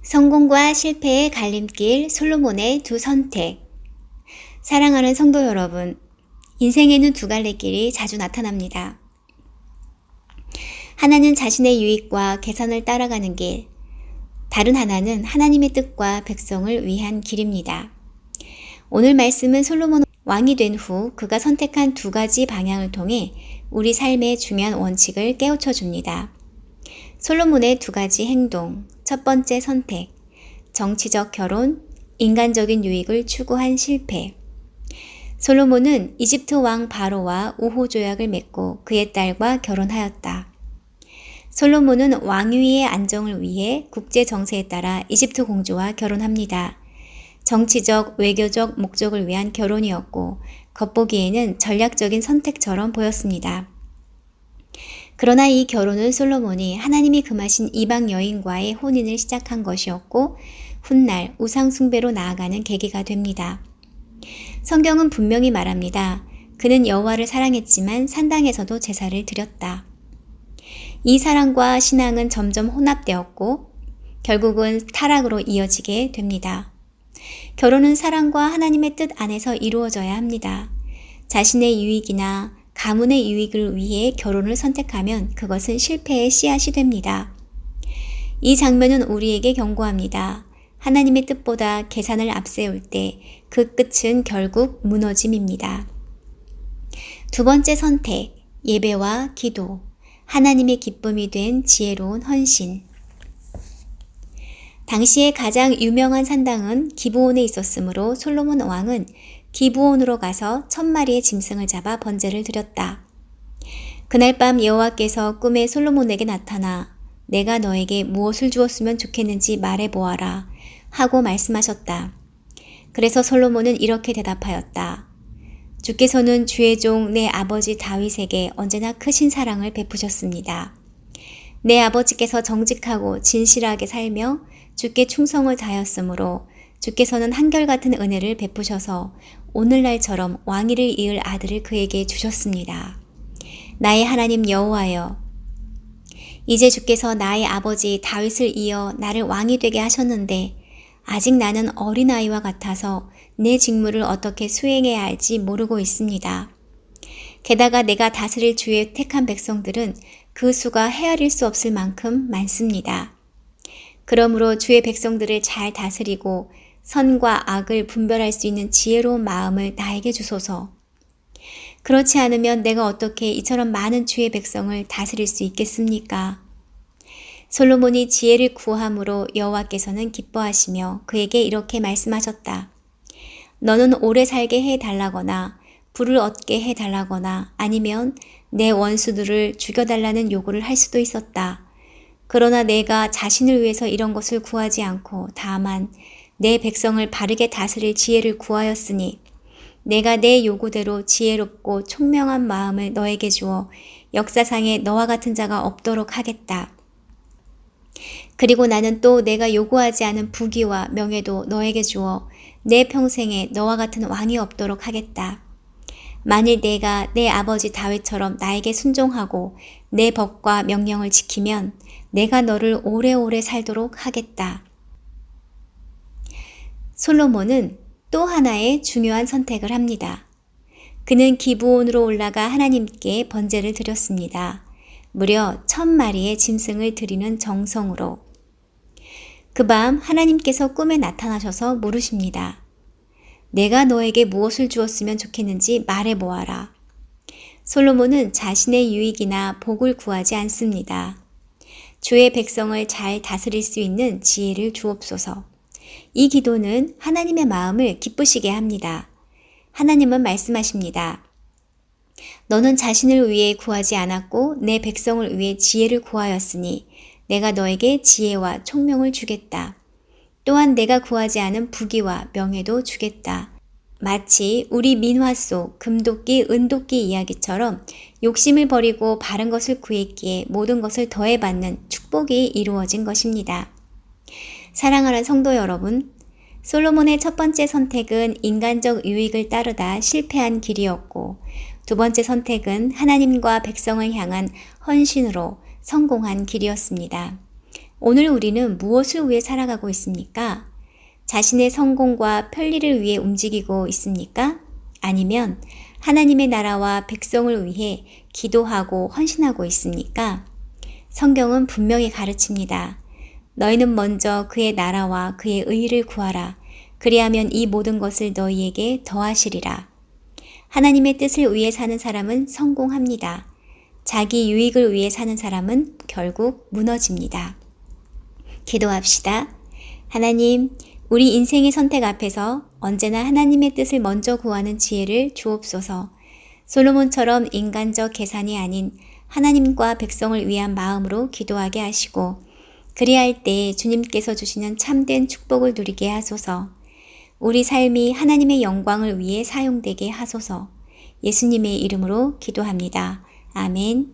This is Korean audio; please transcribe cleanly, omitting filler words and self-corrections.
성공과 실패의 갈림길, 솔로몬의 두 선택. 사랑하는 성도 여러분, 인생에는 두 갈래 길이 자주 나타납니다. 하나는 자신의 유익과 개선을 따라가는 길, 다른 하나는 하나님의 뜻과 백성을 위한 길입니다. 오늘 말씀은 솔로몬 왕이 된 후 그가 선택한 두 가지 방향을 통해 우리 삶의 중요한 원칙을 깨우쳐 줍니다. 솔로몬의 두 가지 행동, 첫 번째 선택, 정치적 결혼, 인간적인 유익을 추구한 실패. 솔로몬은 이집트 왕 바로와 우호 조약을 맺고 그의 딸과 결혼하였다. 솔로몬은 왕위의 안정을 위해 국제 정세에 따라 이집트 공주와 결혼합니다. 정치적, 외교적 목적을 위한 결혼이었고 겉보기에는 전략적인 선택처럼 보였습니다. 그러나 이 결혼은 솔로몬이 하나님이 금하신 이방 여인과의 혼인을 시작한 것이었고 훗날 우상 숭배로 나아가는 계기가 됩니다. 성경은 분명히 말합니다. 그는 여호와를 사랑했지만 산당에서도 제사를 드렸다. 이 사랑과 신앙은 점점 혼합되었고 결국은 타락으로 이어지게 됩니다. 결혼은 사랑과 하나님의 뜻 안에서 이루어져야 합니다. 자신의 유익이나 가문의 유익을 위해 결혼을 선택하면 그것은 실패의 씨앗이 됩니다. 이 장면은 우리에게 경고합니다. 하나님의 뜻보다 계산을 앞세울 때 그 끝은 결국 무너짐입니다. 두 번째 선택, 예배와 기도, 하나님의 기쁨이 된 지혜로운 헌신. 당시에 가장 유명한 산당은 기브온에 있었으므로 솔로몬 왕은 기브온으로 가서 1000마리의 짐승을 잡아 번제를 드렸다. 그날 밤 여호와께서 꿈에 솔로몬에게 나타나 내가 너에게 무엇을 주었으면 좋겠는지 말해보아라 하고 말씀하셨다. 그래서 솔로몬은 이렇게 대답하였다. 주께서는 주의 종 내 아버지 다윗에게 언제나 크신 사랑을 베푸셨습니다. 내 아버지께서 정직하고 진실하게 살며 주께 충성을 다하였으므로 주께서는 한결같은 은혜를 베푸셔서 오늘날처럼 왕위를 이을 아들을 그에게 주셨습니다. 나의 하나님 여호와여, 이제 주께서 나의 아버지 다윗을 이어 나를 왕이 되게 하셨는데 아직 나는 어린아이와 같아서 내 직무를 어떻게 수행해야 할지 모르고 있습니다. 게다가 내가 다스릴 주의 택한 백성들은 그 수가 헤아릴 수 없을 만큼 많습니다. 그러므로 주의 백성들을 잘 다스리고 선과 악을 분별할 수 있는 지혜로운 마음을 나에게 주소서. 그렇지 않으면 내가 어떻게 이처럼 많은 주의 백성을 다스릴 수 있겠습니까? 솔로몬이 지혜를 구함으로 여호와께서는 기뻐하시며 그에게 이렇게 말씀하셨다. 너는 오래 살게 해달라거나 부를 얻게 해달라거나 아니면 내 원수들을 죽여달라는 요구를 할 수도 있었다. 그러나 내가 자신을 위해서 이런 것을 구하지 않고 다만 내 백성을 바르게 다스릴 지혜를 구하였으니 내가 내 요구대로 지혜롭고 총명한 마음을 너에게 주어 역사상에 너와 같은 자가 없도록 하겠다. 그리고 나는 또 내가 요구하지 않은 부귀와 명예도 너에게 주어 내 평생에 너와 같은 왕이 없도록 하겠다. 만일 내가 내 아버지 다윗처럼 나에게 순종하고 내 법과 명령을 지키면 내가 너를 오래오래 살도록 하겠다. 솔로몬은 또 하나의 중요한 선택을 합니다. 그는 기브온으로 올라가 하나님께 번제를 드렸습니다. 무려 1000마리의 짐승을 드리는 정성으로. 그 밤 하나님께서 꿈에 나타나셔서 물으십니다. 내가 너에게 무엇을 주었으면 좋겠는지 말해보아라. 솔로몬은 자신의 유익이나 복을 구하지 않습니다. 주의 백성을 잘 다스릴 수 있는 지혜를 주옵소서. 이 기도는 하나님의 마음을 기쁘시게 합니다. 하나님은 말씀하십니다. 너는 자신을 위해 구하지 않았고 내 백성을 위해 지혜를 구하였으니 내가 너에게 지혜와 총명을 주겠다. 또한 내가 구하지 않은 부귀와 명예도 주겠다. 마치 우리 민화 속 금도끼, 은도끼 이야기처럼 욕심을 버리고 바른 것을 구했기에 모든 것을 더해받는 축복이 이루어진 것입니다. 사랑하는 성도 여러분, 솔로몬의 첫 번째 선택은 인간적 유익을 따르다 실패한 길이었고 두 번째 선택은 하나님과 백성을 향한 헌신으로 성공한 길이었습니다. 오늘 우리는 무엇을 위해 살아가고 있습니까? 자신의 성공과 편리를 위해 움직이고 있습니까? 아니면 하나님의 나라와 백성을 위해 기도하고 헌신하고 있습니까? 성경은 분명히 가르칩니다. 너희는 먼저 그의 나라와 그의 의를 구하라. 그리하면 이 모든 것을 너희에게 더하시리라. 하나님의 뜻을 위해 사는 사람은 성공합니다. 자기 유익을 위해 사는 사람은 결국 무너집니다. 기도합시다. 하나님, 우리 인생의 선택 앞에서 언제나 하나님의 뜻을 먼저 구하는 지혜를 주옵소서. 솔로몬처럼 인간적 계산이 아닌 하나님과 백성을 위한 마음으로 기도하게 하시고, 그리할 때 주님께서 주시는 참된 축복을 누리게 하소서. 우리 삶이 하나님의 영광을 위해 사용되게 하소서. 예수님의 이름으로 기도합니다. 아멘.